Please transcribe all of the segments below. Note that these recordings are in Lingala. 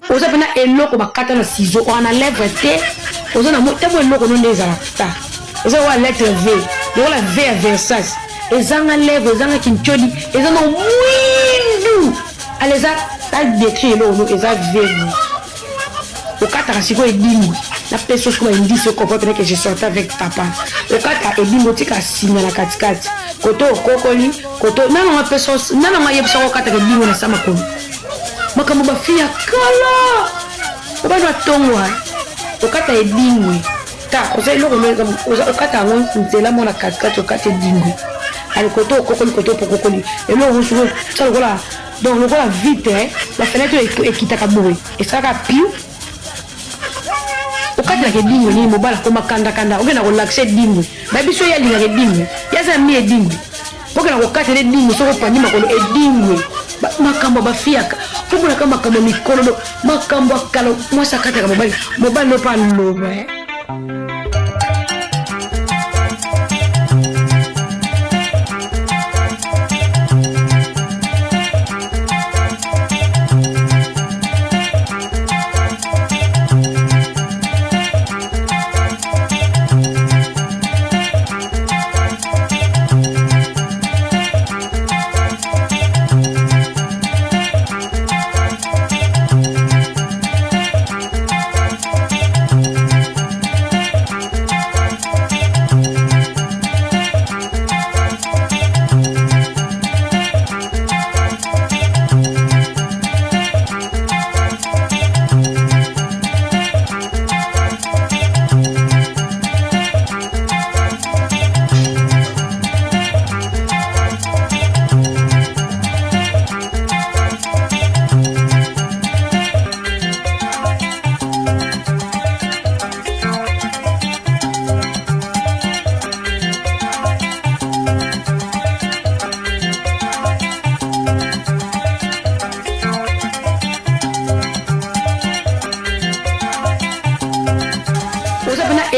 oza pena eloko bakata na ciseau on enlève te oza na temo eloko no ndeza ta oza wa lettre V de la V à Versace ezanga lèvre ezanga kincholi ezanga mwindu aleza ta décrit eloko no eza V okata siko edingo la personne qui m'a dit ce qu'on peut que je sortais avec papa okata edingo tika sinya na katikati koto kokoli koto nana personne nana ma yebisa okata edingo na sama kono makambo bafia kala obana tongwa okata edingo ta oza eloko oza okata ngo nzela mona katikati okata edingo ali koto kokoli koto pokokoli eloko suko ça voilà donc le voilà vite la fenêtre est kitaka bourré et ça ka piu okati la dingo ni mobala koma kanda kanda okena ko laxe dingo ba biso ya linga dingo ya za mi dingo okena ko kati le dingo soko pandi makolo dingo makambo ba fiaka fubula kama makambo mikolo makambo akalo mwasa kata mobala no pa loba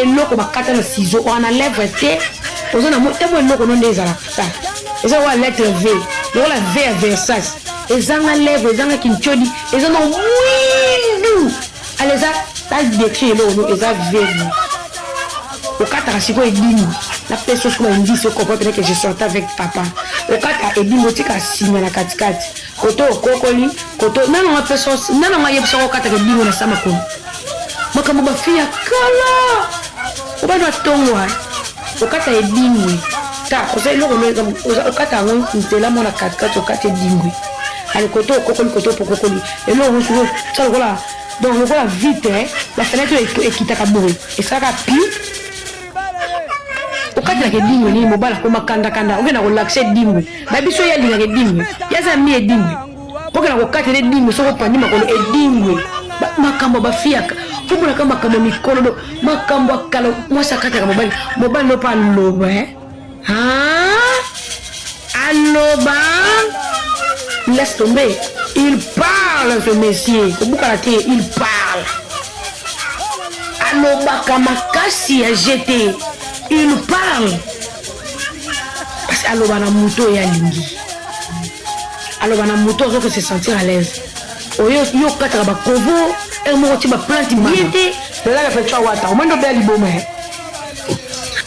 eloko bakata na ciseau on enlève te oza na temo eloko no ndeza ta eza wa lettre V de la V à Versace ezanga lèvre ezanga kincholi ezanga mwindu aleza ta décrit eloko no eza V okata siko edingo la personne qui m'a dit ce qu'on peut que je sortais avec papa okata edingo tika sinya na katikati koto kokoli koto nana personne nana ma yebisa okata edingo na sama kono makambo bafia kala obana tongwa okata edingo ta oza eloko oza okata ngo nzela mona katikati okata edingo ali koto kokoli koto pokokoli eloko suko ça voilà donc le voilà vite la fenêtre est kitaka bourré et ça ka pi okata ke dingo ni mobala koma kanda kanda okena ko laxe dingo ba biso ya linga ke dingo ya za mi edingo okena ko kata le dingo soko pandi makolo edingo makambo bafiaka fubula kama makambo mikolo makambo akalo mwasa kata ka mobali no pa loba aloba laisse tomber il parle ce monsieur il parle aloba kama kasi a jeté il parle parce que aloba na muto ya lingi aloba na muto zo se sentir à l'aise oyo yo kata ba kovo et mo ti ba plante miete de la fait wata au moins de belle liboma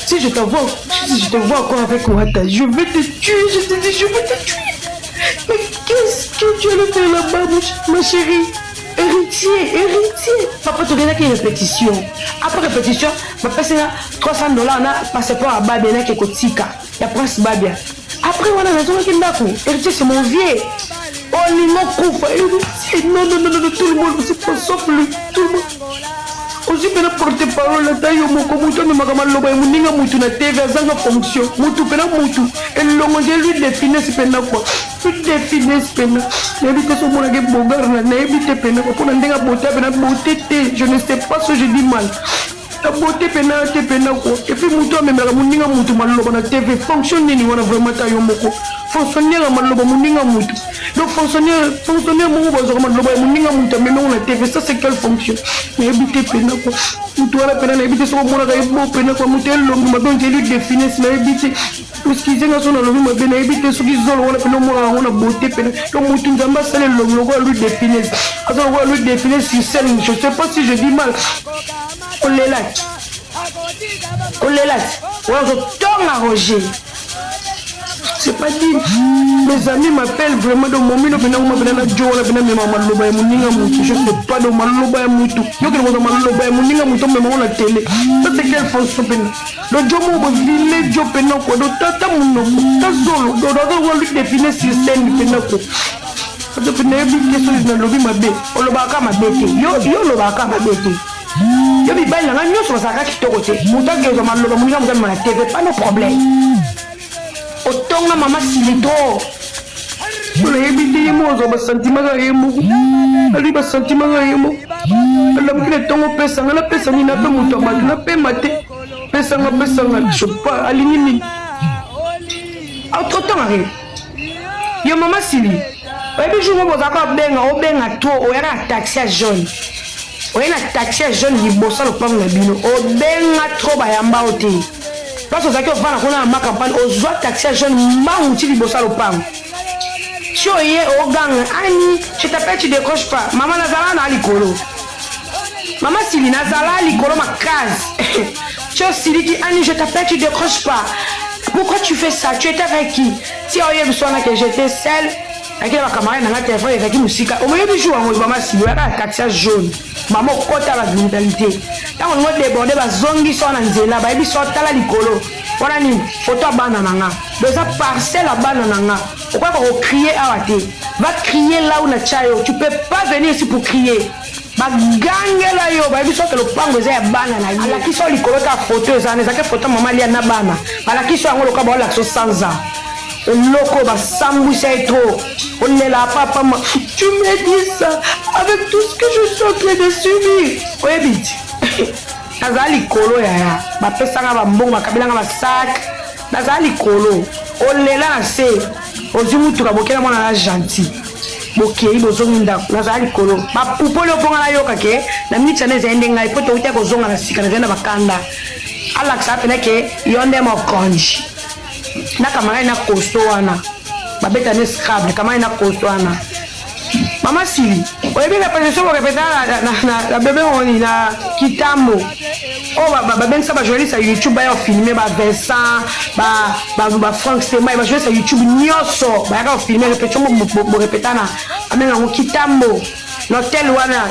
si je te vois encore avec wata je vais te tuer je te dis je vais te tuer mais qu'est-ce que tu allais faire là-bas ma chérie héritier papa tu donnes une répétition après répétition papa c'est là $300 on a passeport à Babia na ke kotika ya prince Babia après on a raison que ndako héritier c'est mon vieux oh Lino Koufa héritier non tout le monde c'est pas sauf lui tout le monde aussi pena porte-parole la taille moko mutu me makama loba muninga mutu na TV azanga fonction mutu pena mutu elongo je lui définir pena quoi lui définir pena n'habite so mona ke bogar na n'habite pena pour ndenga beauté pena beauté je ne sais pas ce que je dis mal la beauté pena te pena quoi et puis mutu me makama muninga mutu maloba na TV fonction nini wana vraiment taille moko fonctionnaire maloba muninga mutu. Donc fonctionnaire mon bazor maloba muninga mutu mais on a TV ça c'est quelle fonction? Mais habiter pena quoi. Mutu ala pena habiter so mona ka ibo pena quoi mutu longo ma donc lui définir na habiter. Parce qu'ils ont son longo ma pena habiter so ki zolo wala pena mona on a beauté pena. Donc mutu nzamba sale longo lui définir. Alors on lui définir sur scène, je sais pas si je dis mal. On les là. Ouais, je tourne à Roger. C'est pas dit. Mes amis m'appellent vraiment de mon milieu. Je sais pas de Maloba et Moutou. Je ne sais pas de Maloba et Moutou, mais on la télé. Ça c'est quelle fonction. Le Jomo va viler Joe Penoko. Le Tata Mounoko. Tazolo. On lui définir si c'est une Penoko. Je peux pas dire que c'est une lobby ma bé. On le baka ma bété. Yo le baka ma bété. Yo bi bail na nyo so saka kitoko te. Muta gezo maloba munya muta na TV pas de problème. Otonga mama silito. Ole ebidi mo zo ba sentiment ga yemo. Ali ba sentiment ga yemo. Ala mukile tongo pesa ngala pesa ni na pe muto ma na pe mate. Pesa nga je pas alingi. Autre temps arrive. Yo mama sili. Oyebi jour mo bozaka obenga to oyaka taxi à jaune. Oyena taxi à jaune libosa lopango na bino. Obenga trop bayamba ote. Parce que ça que vana kona ma campagne ozwa taxi à jaune mauti libosa lopango. Si oye oganga ani, je t'appelle tu décroches pas. Maman nazala na likolo. Maman Sili nazala likolo ma case. Tu Sili qui ani je t'appelle tu décroches pas. Pourquoi tu fais ça? Tu étais avec qui? Si oye besoin que j'étais seule. Avec ma camarade dans la téléphone avec qui musique. Au milieu du jour, maman si vous avez un taxi jaune, maman côté la mentalité. Quand on va déborder, bah zongi sont en zéla, bah ils sont à la licolo. Voilà ni photo banana. Dans sa parcelle à banana. Pourquoi on crier à la télé? Va crier là où na chayo. Tu peux pas venir ici pour crier. Bah gangue là yo, bah ils sont que le pan vous est banana. La qui sont licolo ta photo, ça n'est pas photo maman liana bana. Bah la qui sont en le cas bah la chose sans ça. Loco va s'emboucher trop. On est là, papa. Tu me dis ça avec tout ce que je suis en train de subir. Oui, vite. Nazali kolo ya. Ma pesanga ba mbongo, ma kabila nga ba sac. Nazali kolo. On est là, c'est. Ozimu tu kabokela mwana na gentil. Bokei bozonga nazali kolo. Ma poupole oponga na yoka ke. Na mitsa neze ende ngai poto utia kozonga na sika na zenda bakanda. Alaksa pena ke yonde mo konji. Na camarade na costo wana babeta ne scrable camarade na costo wana mama Sili oyebi na position ko répéter na bébé oni na kitambo oh ba ben ça ba journaliste sur YouTube ba filmer ba Vincent ba Frank Sema ba jouer sur YouTube nyoso ba ka filmer répétition mo répéter na amena ngo kitambo l'hôtel wana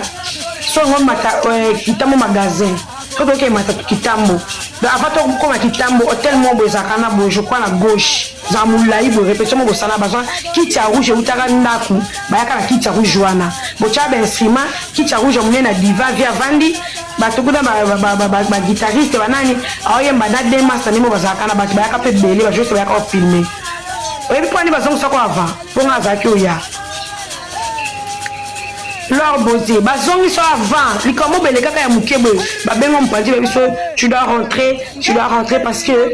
so ngo mata kitambo magasin quand on est mata kitambo avant de comme kitambo hôtel Mobo Zakana bo je crois la gauche zamulayi bo répétition mo sala bazan kitia rouge utaka ndaku bayaka na kitia rouge wana bo cha ba instrument kitia rouge mo na diva via vandi ba tokuda ba guitariste banani aoyemba na demas ni mo bazakana ba bayaka pe belé ba je sais bayaka filmer oyebi point ni bazon sako avant ponga zaki oya leur beauté bazongi so avant likomo beleka ka ya mukebe babengo mpandi biso tu dois rentrer parce que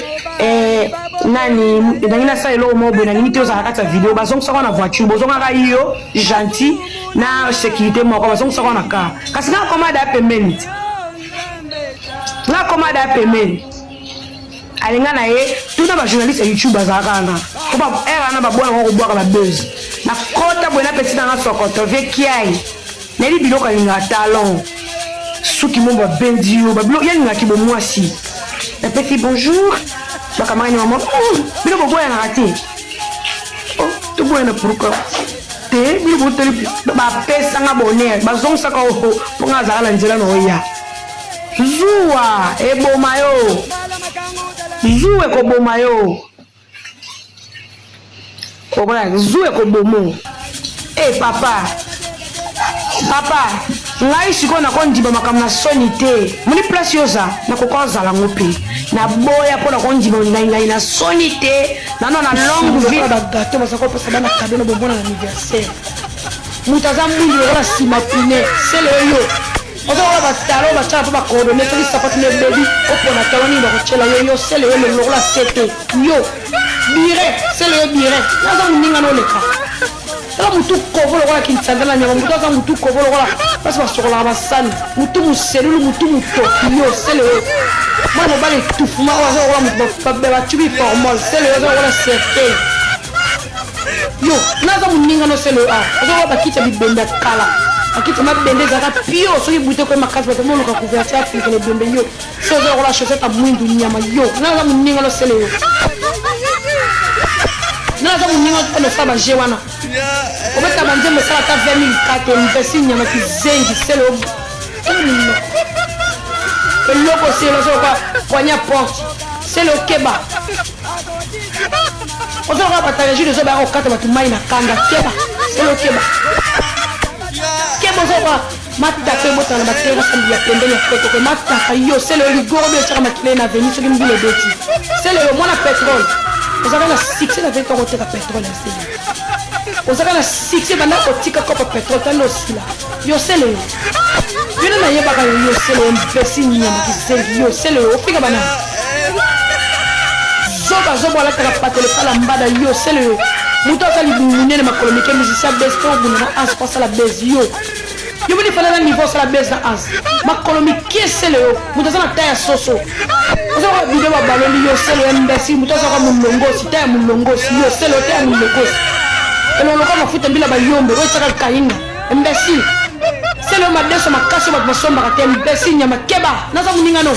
nani dans la salle lo mo bona ni toza kata vidéo bazongi so na voiture bozonga ka yo gentil na sécurité moko bazongi so na ka kasi na commande a payment alinga na ye tout na ba journaliste YouTube bazaka na ko ba era na ba bona ko boka ba buzz na kota bona petit na sokoto vekiai neli biloko linga talon suki mo ba bendio ba biloko yalinga ki bo mwasi na petit bonjour ba camarade maman biloko boya na raté oh to boya na pourquoi te biloko tele ba pesa nga bonheur ba zonsa ka po nga zala nzela no ya zuwa ebomayo Zou e ko bomayo. Obra, zou e ko bomo. Eh papa. Ngai siko na kondiba makam na sonité. Muni place yoza na kokoza la ngopi. Na boya po na kondiba ngai na sonité. Na longue vie ba gâteau masako pesa bana cadeau na bonbon na anniversaire. Mutaza mwindi wala simapine. C'est le yo. Ozo ba talo ba chapa ba coordonner to sapatu ne baby opo na tawani ba kochela yo sele yo lo la sete yo Bire, c'est le bire. Là, on n'y a pas de cas. Là, on tout couvre le roi qui s'en va, on tout couvre le roi. Parce que sur la bassane, on tout cellule, on tout tokyo, c'est le. Moi, on va les tout fumer, on va tuer formol, c'est le roi certain. Yo, là, on n'y a pas de cas. On va quitter le bende kala. Akita ma bende zaka pio, so ki bute ko makasi ba tomo ka couverture Afrique le bende yo. C'est le roi chaussette à mwindu nyama yo. Là, on n'y a pas de cas. Nous avons mis notre femme à Jewana. On va t'avancer, mais ça va faire 20 004. On va signer ma cuisine, c'est le. Le logo, c'est le poignard porte. C'est le keba. On va partager les autres au 4 maïna kanga. Keba. C'est le keba. Keba, on va mataka mota na batera sambi ya pembeni ya kweto ko mataka yo. C'est le rigoro de chaka makile na veni so kimbi le beti. C'est le mona pétrole. Vous avez la succès avec ton côté de pétrole. Vous avez la succès maintenant au tika kopa pétrole. T'as aussi là. Yo c'est le. Yo n'a pas de yo c'est le. Imbécile ni qui c'est yo c'est le. Au fika bana. Zoba la kara patele pala mbada yo c'est le. Muto kali bumune na makolomi ke musicien besto buna na as passe la base yo. Yo me fala na niveau sur la base na as. Makolomi ke c'est le. Muto na taille soso. Vous avez vidéo à ballon yo c'est le imbécile. Muto za mu longo si taille mu longo si yo c'est le taille mu longo. Et l'on a fait mbila ba yombe ro tsaka kainga. Imbécile. C'est le madeso makaso ba masomba ka imbécile nyama keba. Naza muninga no.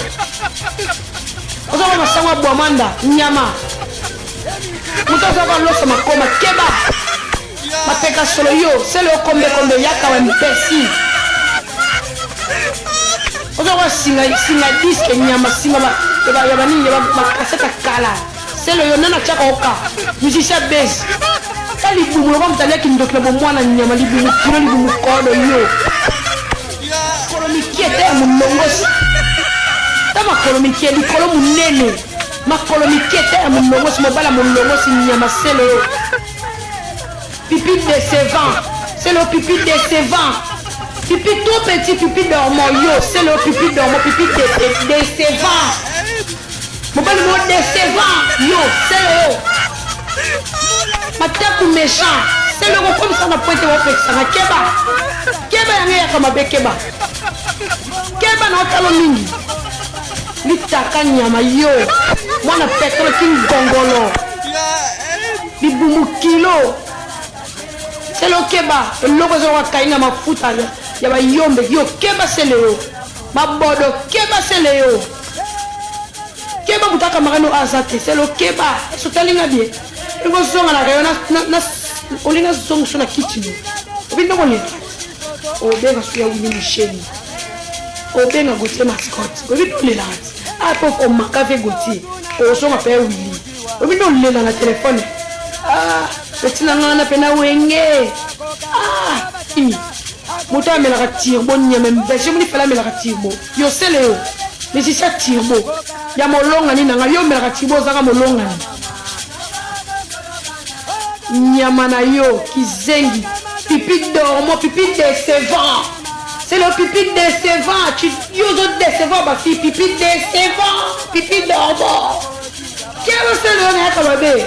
Vous avez masangwa boamanda nyama. Muto za ka loso makoma keba. Mateka solo yo c'est le kombe yaka wa imbécile. Vous avez singa disque nyama singa ba yabani ba kaseta kala. C'est le yonana chaka oka. Musicien base. Kali bumu ba mtalia kindokle bo mwana nyama libumu kilo libumu kodo yo. Kolomi kiete mu longosi. Tama kolomi kiete di kolomu nene. Ma kolomi kiete mu longosi mo bala mu longosi nyama c'est le pipi décevant. C'est le pipi décevant. Pipi tout petit, pipi dormant yo, c'est le pipi dormant, pipi décevant. Mon bel mot décevant yo, c'est le. Ma tête méchant, c'est le comme ça on a pointé au fait ça. Keba y'a comme avec Keba. Keba n'a pas le mini. Litaka nyama yo, moi na pétrole qui gongolo. Li bumu kilo. C'est le Keba, le logo de kainga mafuta ya ba yombe yo Keba c'est le. Ma bodo Keba c'est le. Keba butaka marano azate, c'est le Keba. Sotalinga bien. Il va zonga la rayona na olinga zonga sur la kitchen. Obindo ko le. Obenga suya wini misheni. Obenga gote mascot. Obindo le la. Apo ko makafe gote. O zonga pe wili. Obindo le la na téléphone. Ah, c'est na pena wenge. Ah, imi. Mota me la tirbo nyame mbese muni fela me la tirbo. Yo sele. Mais c'est ça tirbo. Ya molonga ni nanga yo me la tirbo zaka molonga ni. Nyamana yo kizengi pipi dormo pipi décevant. C'est le pipi décevant. Tu yo décevant ba fille pipi décevant pipi dormo. Quel est le nom comme bébé?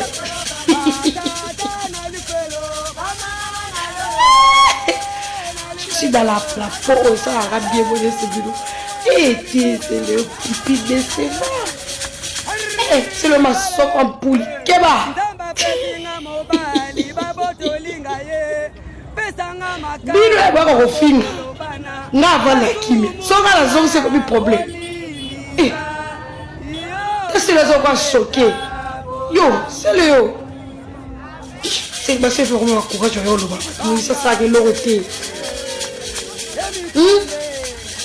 Je suis dans la peau ça a bien volé ce bureau. Et c'est le pipi décevant. C'est le maçon en poule. Keba. Bino ya bako kofinga nga avanda kimia soka la zongo c'est comme problème c'est les autres choqués yo c'est le yo c'est bah c'est vraiment courage yo lo ba oui ça ça que l'autorité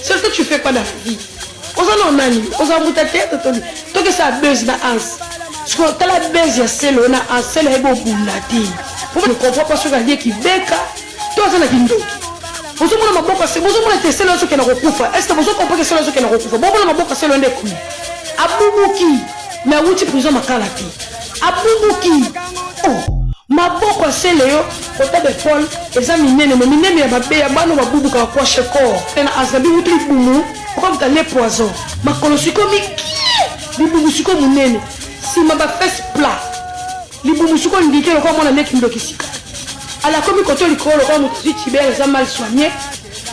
c'est ce que tu fais quoi dans la vie on s'en nani on s'en muta tête toi que ça buzz na ans ce que t'as la buzz ya c'est le na ans c'est le bon boulati pour ne comprendre pas ce que qui beka toi ça na kindoki vous avez maboka c'est vous avez testé là ce qui n'a pas kufa est-ce que vous comprenez que c'est là ce qui n'a pas kufa bon la maboka c'est l'un des coups abubuki mais outi prison makalati abubuki oh maboka c'est léo côté de Paul examiner mais minene ya babe ya bano babubuka kwa sheko tena azabi outi bumu comme dans les poisons makolo siko mi bibubu siko munene si ma ba face plat Libumusuko indiqué le quoi mon année qui me dokisika. À la commune côté l'école le quoi mon petit tibère les a mal soigné.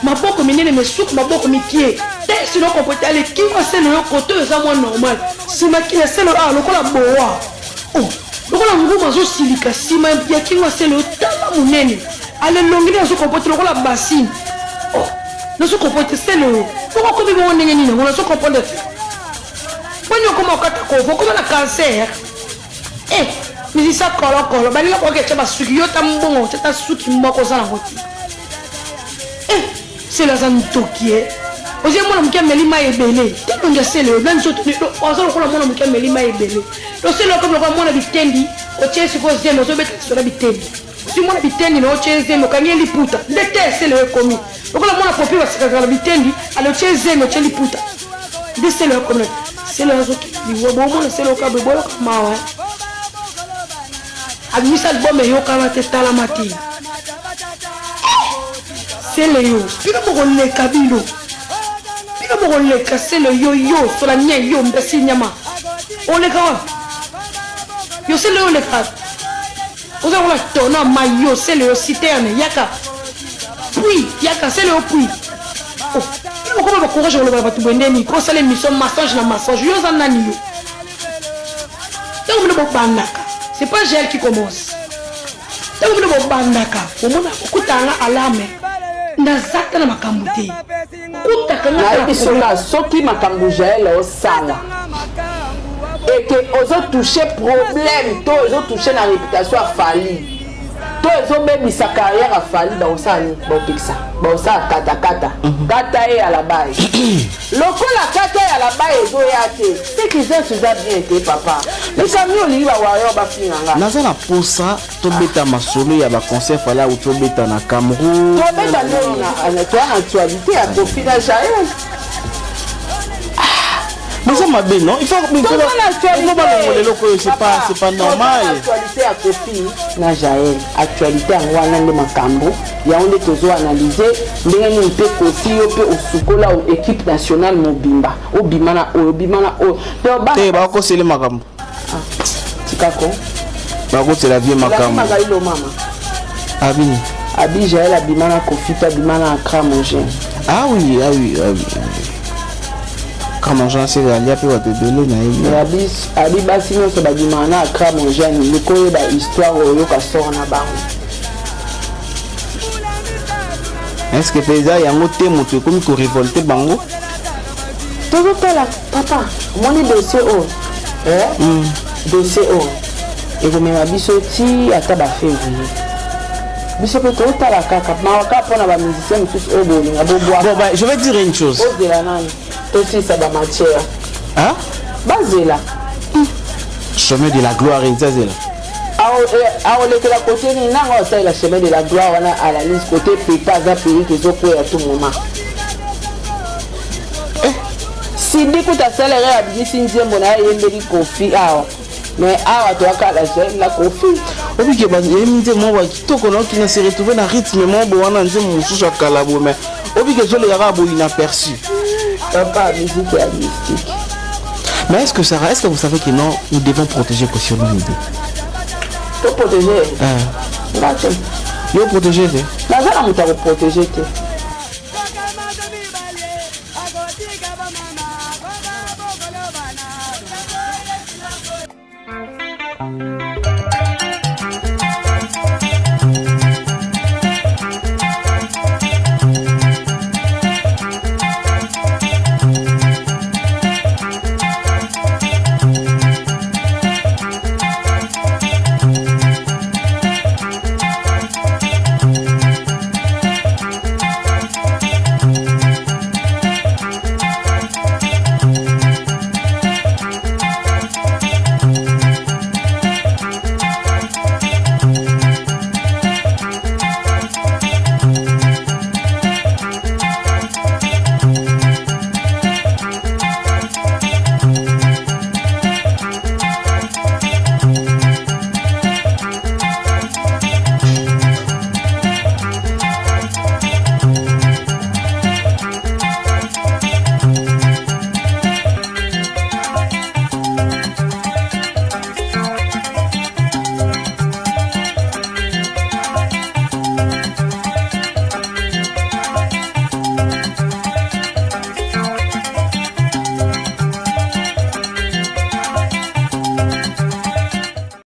Ma boko minene me souk ma boko mi pied. Si l'on comporte aller qui va c'est le côté les a moins normal. Si ma qui c'est le le quoi la boa. Oh, le quoi la ngoma zo silika si ma bien qui va c'est le tala munene. Allez longueur zo comporte le quoi la bassine. Oh, nous zo comporte c'est le. Pourquoi comme ils vont n'engager ni on zo comporte. Quand on commence à faire comment la cancer. Mais ça colo bali la poke chaba suki yo tambongo tata suki moko za na hoti c'est la zantokie ozie mona mukia melima ebele tendo ndia sele blan so tuni do ozo ko la mona mukia melima ebele do sele ko ko mona bitendi o chesi ko zelo zo beta so la bitendi si mona bitendi no chesi no kanyeli puta ndete sele ko mi ko la mona popi wasika la bitendi alo chesi no cheli puta de sele ko na sele zo ki wo bo mona sele ko be bolo kama Admisa album yo kama testa la mati. C'est le yo. Pika mo le kabilo. Pika mo le c'est le yo so la nya yo mbesi nyama. On le ka. Yo c'est le yo le ka. On a la tona mayo c'est le citerne yaka. Puis yaka c'est le puis. Oh. Pika mo ko courage le ba tu bendeni ko sale mission massage na massage yo za nani yo. Donc le bo bandaka. C'est pas Gel qui commence. Donc vous ne bandaka. Au moment où tu as alarme, nazata na makambuti. Kutaka na isola soki makambu Gel au sala. Et que ozo toucher problème, to ozo toucher la réputation à Fali. To ozo même sa carrière à Fali ba osani, ba opikisa. Ba osa kata kata et à la base. Lokola kata et à la base ezo yate. C'est qu'ils ont bien été papa. Mais ça mieux li ba wayo ba finanga. Nazala posa to beta masolo ya ba concert fala ou to beta na Cameroun. To beta na toi actualité à profit de Jaël. Mais ça m'a bien non, il faut c'est pas normal. Actualité à Kofi na Jaël, actualité en wana le makambo, ya on est toujours analysé, ndenge ni pe Kofi yo pe osukola o équipe nationale mobimba, obimana o. Te ba ko c'est le makambo. Tikako. Ba ko c'est la vie makambo. Magali lo mama. Abi Jaël abimana Kofi ta bimana Accra manger. Ah oui. Comment j'en sais aller après votre bébé na abi basi no so badimana Accra manger ni le koye ba histoire oyo ka sort na bango. Est-ce que pesa yango te moto comme ko révolter bango? Todo la papa, moni dossier o. Dossier o. Et comme ma biso ti ata ba février. Biso pe to la kaka, ma ka pona ba musicien tous o bolinga bo bois. Bon bah je vais dire une chose. O de la nani. Aussi ça va matière. Hein? Basé là. Chemin de la gloire et ça c'est là. Alors le côté ni nanga ça la chemin de la gloire on a à la liste côté péta za pays que zo pour à tout moment. Si dès que ta salaire a bien sinzi mbona yembeli Kofi mais to aka la Kofi. Obi ke ba yemite mo ba kitoko no ki na se retrouver na rythme mo bo wana nze mususu akalabo mais obi ke zo le yara bo inaperçu. Papa, musique et mystique. Mais est-ce que vous savez que non, nous devons protéger Kofi Olomide? Tu protéger? Yo protéger te? Nazala muta protéger te.